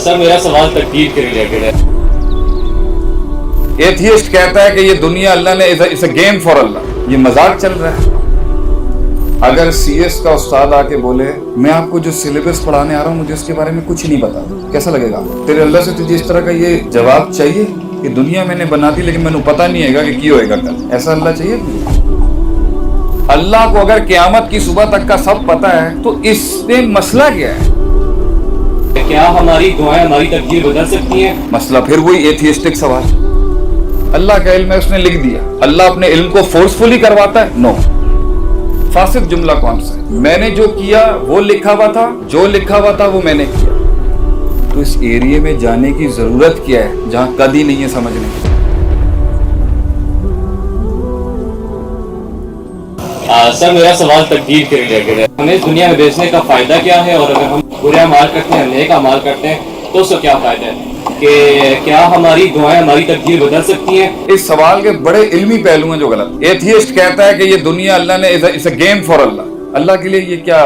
سر میرا سوال تقدیر کے ریلیٹڈ ہے. ایتھیسٹ کہتا ہے کہ یہ دنیا اللہ نے اٹس اے گیم فار اللہ، یہ مذاق چل رہا ہے. اگر سی ایس کا استاد آ کے بولے میں آپ کو جو سلیبس پڑھانے آ رہا ہوں مجھے اس کے بارے میں کچھ نہیں پتا، کیسا لگے گا؟ تیرے اللہ سے تجھے اس طرح کا یہ جواب چاہیے کہ دنیا میں نے بنا دی لیکن میں پتا نہیں ہے کہ کی ہوئے گا کل؟ ایسا اللہ چاہیے تجھے؟ اللہ کو اگر قیامت کی صبح تک کا سب پتا ہے تو اس میں مسئلہ کیا ہے؟ کیا ہماری دعائیں ہماری تقدیر بدل سکتی ہیں؟ مسئلہ پھر وہی ایتھیسٹک سوال. اللہ کا علم ہے، اس نے لکھ دیا. اللہ اپنے علم کو فورسفلی کرواتا ہے؟ نو. فاسد جملہ کون سا ہے؟ میں نے جو کیا وہ لکھا ہوا تھا، جو لکھا ہوا تھا وہ میں نے کیا. تو اس ایریے میں جانے کی ضرورت کیا ہے جہاں قد ہی نہیں ہے سمجھنے کی؟ سر میرا سوال تقدیر کے ریلیٹڈ ہے. ہمیں اس دنیا میں بیچنے کا فائدہ کیا ہے، اور اگر ہم برے اعمال کرتے ہیں نیک اعمال کرتے ہیں تو اس کا کیا فائدہ ہے؟ کہ کیا ہماری دعائیں ہماری تقدیر بدل سکتی ہیں؟ اس سوال کے بڑے علمی پہلو ہیں جو غلط. ایتھیسٹ کہتا ہے کہ یہ دنیا اللہ نے اٹس اے گیم فار اللہ، اللہ کے لیے یہ کیا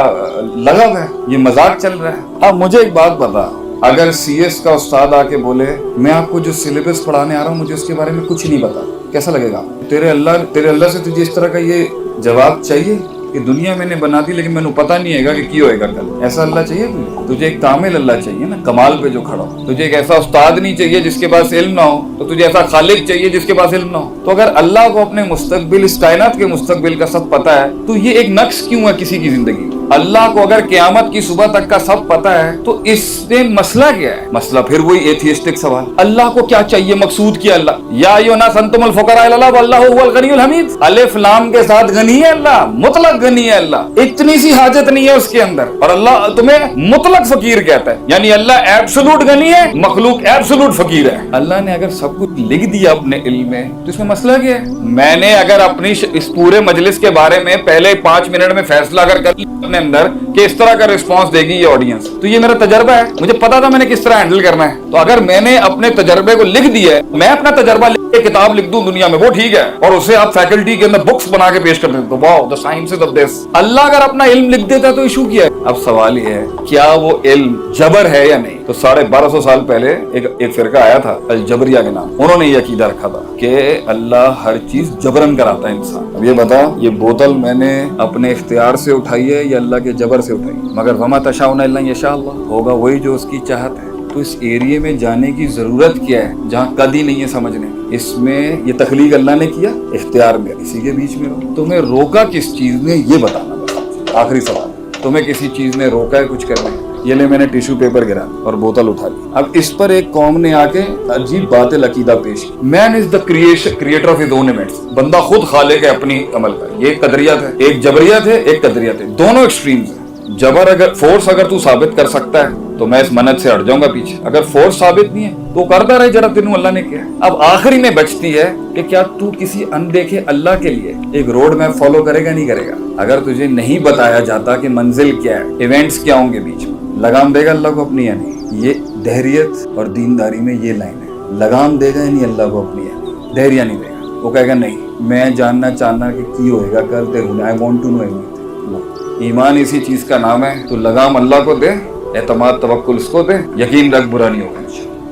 لغو ہے، یہ مذاق چل رہا ہے. اب مجھے ایک بات بتا، اگر سی ایس کا استاد آ کے بولے میں آپ کو جو سلیبس پڑھانے آ رہا ہوں مجھے اس کے بارے میں کچھ نہیں پتا، کیسا لگے گا؟ تیرے اللہ سے تجھے اس طرح کا یہ جواب چاہیے کہ دنیا میں نے بنا دی لیکن میں پتا نہیں ہے کہ کی ہوئے گا کل؟ ایسا اللہ چاہیے تجھے؟ ایک کامل اللہ چاہیے نا، کمال پہ جو کھڑا ہو. تجھے ایک ایسا استاد نہیں چاہیے جس کے پاس علم نہ ہو، تو تجھے ایسا خالق چاہیے جس کے پاس علم نہ ہو. تو اگر اللہ کو اپنے مستقبل، اس کائنات کے مستقبل کا سب پتا ہے تو یہ ایک نقص کیوں ہے کسی کی زندگی؟ اللہ کو اگر قیامت کی صبح تک کا سب پتا ہے تو اس میں مسئلہ کیا ہے؟ مسئلہ پھر وہی ایتھیسٹک سوال. اللہ کو کیا چاہیے؟ مقصود کیا اللہ؟ یا ایھا الناس انتم الفقراء الی اللہ واللہ هو الغنی الحمید. الف لام کے ساتھ غنی ہے اللہ، مطلق غنی ہے اللہ، اتنی سی حاجت نہیں ہے اس کے اندر، اور اللہ تمہیں مطلق فقیر کہتا ہے. یعنی اللہ ایبسولوٹ غنی ہے، مخلوق ایبسولوٹ فقیر ہے. اللہ نے اگر سب کچھ لکھ دیا اپنے علم میں تو اس میں مسئلہ کیا ہے؟ میں نے اگر اپنی اس پورے مجلس کے بارے میں پہلے 5 منٹ میں فیصلہ اگر کر اپنے اندر کہ اس طرح کا رسپانس دے گی یہ آڈینس، تو یہ میرا تجربہ ہے، مجھے پتا تھا میں نے کس طرح ہینڈل کرنا ہے. تو اگر میں نے اپنے تجربے کو لکھ دیا ہے، میں اپنا تجربہ لکھ کے کتاب لکھ دوں دنیا میں، وہ ٹھیک ہے، اور اسے آپ فیکلٹی کے اندر بکس بنا کے پیش کر دیں تو واو دی سائنسز آف دس. اللہ اگر اپنا علم لکھ دیتا تو ایشو کیا ہے؟ اب سوال یہ ہے کیا وہ علم جبر ہے یا نہیں؟ تو 1250 سال پہلے ایک فرقہ آیا تھا الجبریہ کے نام، انہوں نے یہ عقیدہ رکھا تھا کہ اللہ ہر چیز جبرن کراتا ہے انسان. اب یہ بتا، یہ بوتل میں نے اپنے اختیار سے اٹھائی ہے یا اللہ کے جبر سے اٹھائی؟ مگر وما تشاؤون الا ان یشاء اللہ، ہوگا وہی جو اس کی چاہت ہے. تو اس ایریے میں جانے کی ضرورت کیا ہے جہاں قد ہی نہیں ہے سمجھنے؟ اس میں یہ تخلیق اللہ نے کیا، اختیار میں اسی کے بیچ میں رہو. تمہیں روکا کس چیز نے یہ بتانا بس. آخری سوال، تمہیں کسی چیز نے روکا ہے کچھ کرنے؟ یہ لے میں نے ٹیشو پیپر گرا اور بوتل اٹھا لی. اب اس پر ایک قوم نے آ کے عجیب باطل عقیدہ پیش کی، man is the creator of his own events. بندہ خود خالق ہے اپنی عمل کا. یہ قدریت ہے، ایک جبریت ہے ایک قدریت ہے، دونوں ایکسٹریمز ہیں. جبر اگر فورس اگر تو ثابت کر سکتا ہے تو میں اس منت سے ہٹ جاؤں گا پیچھے. اگر فورس ثابت نہیں ہے تو کرتا رہے جرا تینوں اللہ نے کیا. اب آخری میں بچتی ہے کہ کیا تو کسی اندیکھے اللہ کے لیے ایک روڈ میپ فالو کرے گا نہیں کرے گا؟ اگر تجھے نہیں بتایا جاتا کہ منزل کیا ہے، ایونٹس کیا ہوں گے بیچ میں، لگام دے گا اللہ کو اپنی یا نہیں؟ یہ دہریت اور دینداری میں یہ لائن ہے. لگام دے گا نہیں اللہ کو اپنی یا نہیں؟ دہریہ نہیں دے گا. وہ کہے گا نہیں میں جاننا چاہنا کہ کی ہوئے گا کل تیرے، I want to know everything. ایمان اسی چیز کا نام ہے. تو لگام اللہ کو دے، اعتماد توکل اس کو دے، یقین رکھ برا نہیں ہوگا.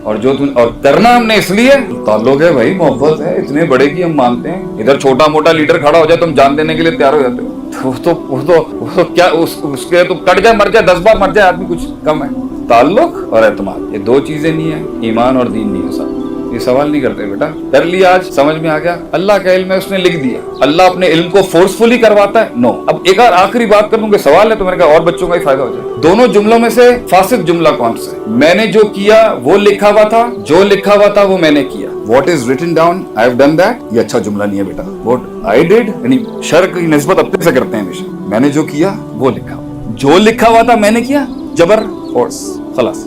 اور جو اور کرنا ہم نے اس لیے تعلق ہے بھائی، محبت ہے، اتنے بڑے کی ہم مانتے ہیں. ادھر چھوٹا موٹا لیڈر کھڑا ہو جائے تم جان دینے کے لیے تیار ہو جاتے ہو. تو کیا اس کے تو کٹ جائے مر جائے 10 بار مر جائے آدمی کچھ کم ہے. تعلق اور اعتماد یہ 2 چیزیں نہیں ہیں، ایمان اور دین نہیں ہے. صاحب یہ سوال نہیں کرتے بیٹا، کر لیا آج سمجھ میں آ گیا. اللہ کا علم ہے، اس نے لکھ دیا. اللہ اپنے علم کو فورسفلی کرواتا ہے؟ نو. اب ایک اور آخری بات کروں کہ سوال ہے تو میں نے کہا اور بچوں کا ہی فائدہ ہو جائے. دونوں جملوں میں سے فاسد جملہ کون سا ہے؟ میں نے جو کیا وہ لکھا ہوا تھا، جو لکھا ہوا تھا وہ میں نے کیا. What is written down I have done that, یہ اچھا جملہ نہیں ہے بیٹا. واٹ آئی ڈیڈ یعنی شر کی نسبت اپنے سے کرتے ہیں ہمیشہ. میں نے جو کیا وہ لکھا، جو لکھا ہوا تھا میں نے کیا، جبر فورس خلاص.